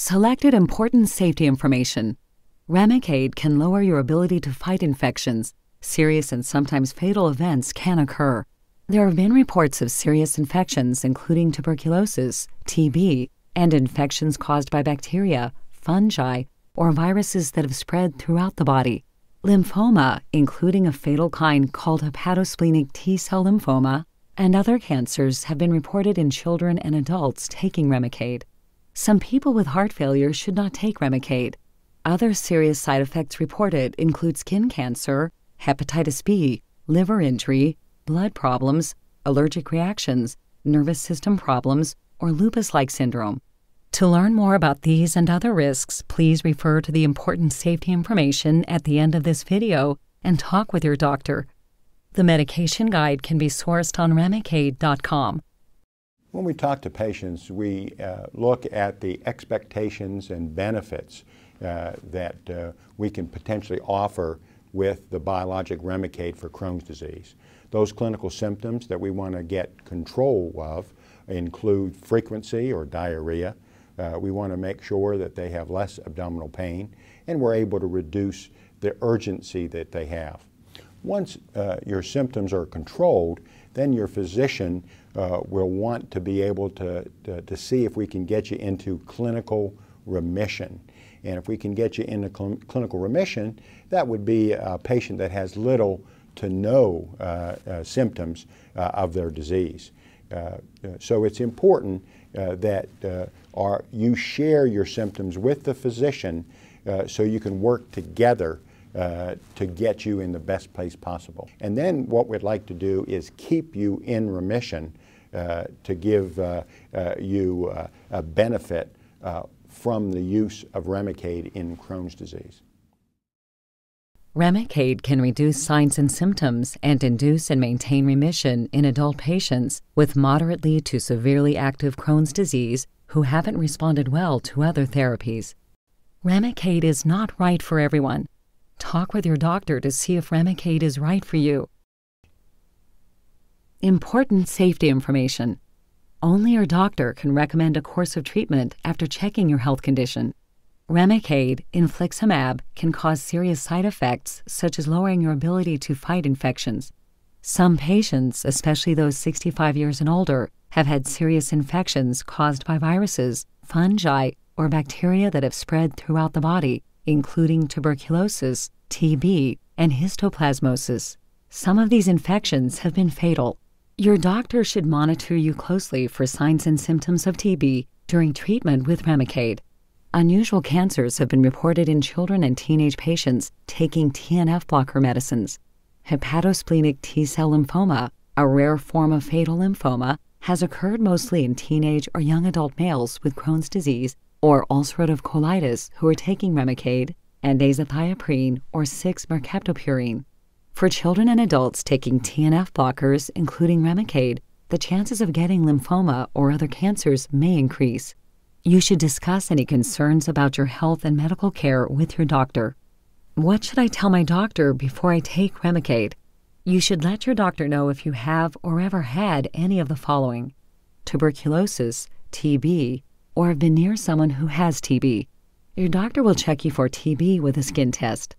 Selected important safety information. Remicade can lower your ability to fight infections. Serious and sometimes fatal events can occur. There have been reports of serious infections including tuberculosis, TB, and infections caused by bacteria, fungi, or viruses that have spread throughout the body. Lymphoma, including a fatal kind called hepatosplenic T-cell lymphoma, and other cancers have been reported in children and adults taking Remicade. Some people with heart failure should not take Remicade. Other serious side effects reported include skin cancer, hepatitis B, liver injury, blood problems, allergic reactions, nervous system problems, or lupus-like syndrome. To learn more about these and other risks, please refer to the important safety information at the end of this video and talk with your doctor. The medication guide can be sourced on Remicade.com. When we talk to patients, we look at the expectations and benefits that we can potentially offer with the biologic Remicade for Crohn's disease. Those clinical symptoms that we want to get control of include frequency or diarrhea. We want to make sure that they have less abdominal pain, and we're able to reduce the urgency that they have. Once your symptoms are controlled, then your physician will want to be able to see if we can get you into clinical remission. And if we can get you into clinical remission, that would be a patient that has little to no symptoms of their disease. So it's important that you share your symptoms with the physician so you can work together to get you in the best place possible. And then what we'd like to do is keep you in remission to give you a benefit from the use of Remicade in Crohn's disease. Remicade can reduce signs and symptoms and induce and maintain remission in adult patients with moderately to severely active Crohn's disease who haven't responded well to other therapies. Remicade is not right for everyone. Talk with your doctor to see if Remicade is right for you. Important safety information. Only your doctor can recommend a course of treatment after checking your health condition. Remicade, infliximab, can cause serious side effects such as lowering your ability to fight infections. Some patients, especially those 65 years and older, have had serious infections caused by viruses, fungi, or bacteria that have spread throughout the body, including tuberculosis, TB, and histoplasmosis. Some of these infections have been fatal. Your doctor should monitor you closely for signs and symptoms of TB during treatment with Remicade. Unusual cancers have been reported in children and teenage patients taking TNF blocker medicines. Hepatosplenic T-cell lymphoma, a rare form of fatal lymphoma, has occurred mostly in teenage or young adult males with Crohn's disease or ulcerative colitis who are taking Remicade and azathioprine or 6-mercaptopurine. For children and adults taking TNF blockers, including Remicade, the chances of getting lymphoma or other cancers may increase. You should discuss any concerns about your health and medical care with your doctor. What should I tell my doctor before I take Remicade? You should let your doctor know if you have or ever had any of the following: tuberculosis, TB, or have been near someone who has TB. Your doctor will check you for TB with a skin test.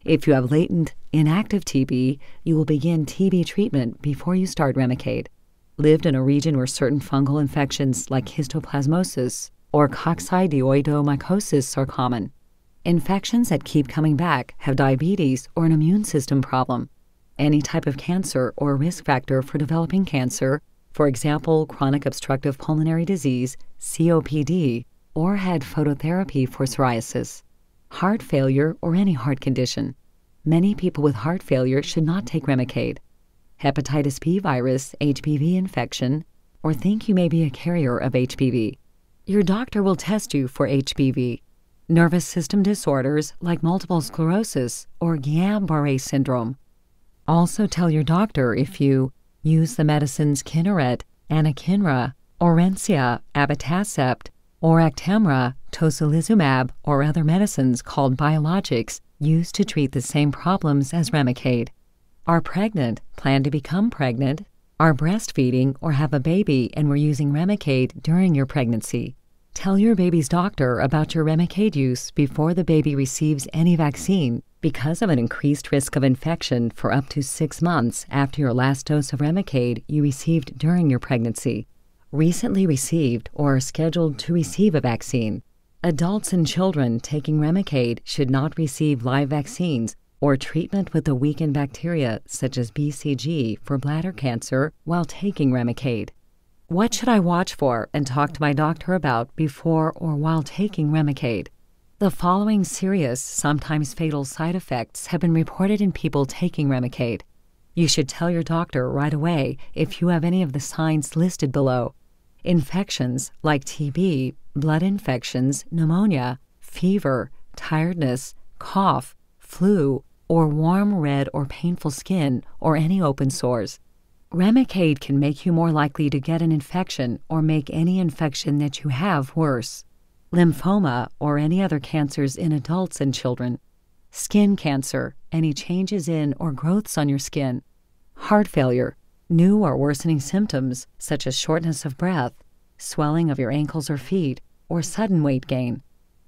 If you have latent, inactive TB, you will begin TB treatment before you start Remicade. Lived in a region where certain fungal infections like histoplasmosis or coccidioidomycosis are common. Infections that keep coming back have diabetes or an immune system problem. Any type of cancer or risk factor for developing cancer, for example, chronic obstructive pulmonary disease, COPD, or had phototherapy for psoriasis. Heart failure or any heart condition. Many people with heart failure should not take Remicade. Hepatitis B virus, HBV infection, or think you may be a carrier of HBV. Your doctor will test you for HBV. Nervous system disorders like multiple sclerosis or Guillain-Barré syndrome. Also tell your doctor if you use the medicines Kineret, anakinra, Orencia, abatacept, or Actemra, tocilizumab, or other medicines called biologics used to treat the same problems as Remicade. Are pregnant, plan to become pregnant, are breastfeeding or have a baby and were using Remicade during your pregnancy. Tell your baby's doctor about your Remicade use before the baby receives any vaccine because of an increased risk of infection for up to 6 months after your last dose of Remicade you received during your pregnancy. Recently received or are scheduled to receive a vaccine. Adults and children taking Remicade should not receive live vaccines or treatment with a weakened bacteria such as BCG for bladder cancer while taking Remicade. What should I watch for and talk to my doctor about before or while taking Remicade? The following serious, sometimes fatal side effects have been reported in people taking Remicade. You should tell your doctor right away if you have any of the signs listed below. Infections like TB, blood infections, pneumonia, fever, tiredness, cough, flu, or warm, red, or painful skin, or any open sores. Remicade can make you more likely to get an infection or make any infection that you have worse. Lymphoma or any other cancers in adults and children. Skin cancer, any changes in or growths on your skin. Heart failure, new or worsening symptoms such as shortness of breath, swelling of your ankles or feet, or sudden weight gain.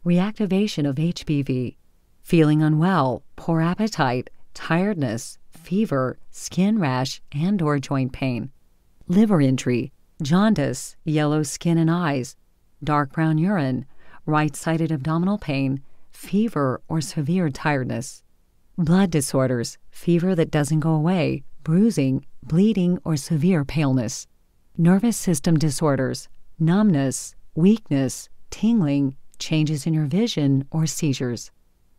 Reactivation of HBV. Feeling unwell, poor appetite, tiredness, fever, skin rash, and/or joint pain. Liver injury, jaundice, yellow skin and eyes, dark brown urine, right-sided abdominal pain, fever or severe tiredness. Blood disorders, fever that doesn't go away, bruising, bleeding, or severe paleness. Nervous system disorders, numbness, weakness, tingling, changes in your vision, or seizures.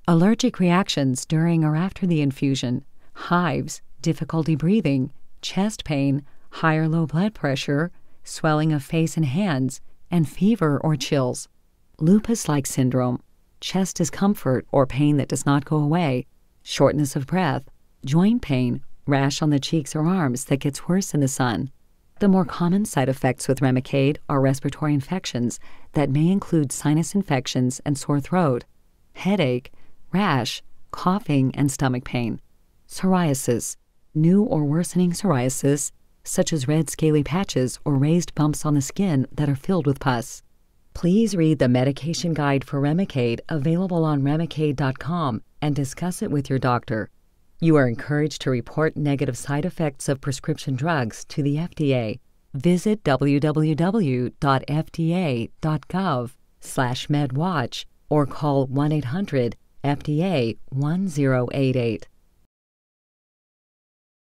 Allergic reactions during or after the infusion, hives, difficulty breathing, chest pain, high or low blood pressure, swelling of face and hands, and fever or chills. Lupus-like syndrome, chest discomfort or pain that does not go away, shortness of breath, joint pain, rash on the cheeks or arms that gets worse in the sun. The more common side effects with Remicade are respiratory infections that may include sinus infections and sore throat, headache, rash, coughing, and stomach pain. Psoriasis, new or worsening psoriasis, such as red scaly patches or raised bumps on the skin that are filled with pus. Please read the medication guide for Remicade available on Remicade.com and discuss it with your doctor. You are encouraged to report negative side effects of prescription drugs to the FDA. Visit www.fda.gov/medwatch or call 1-800-FDA-1088.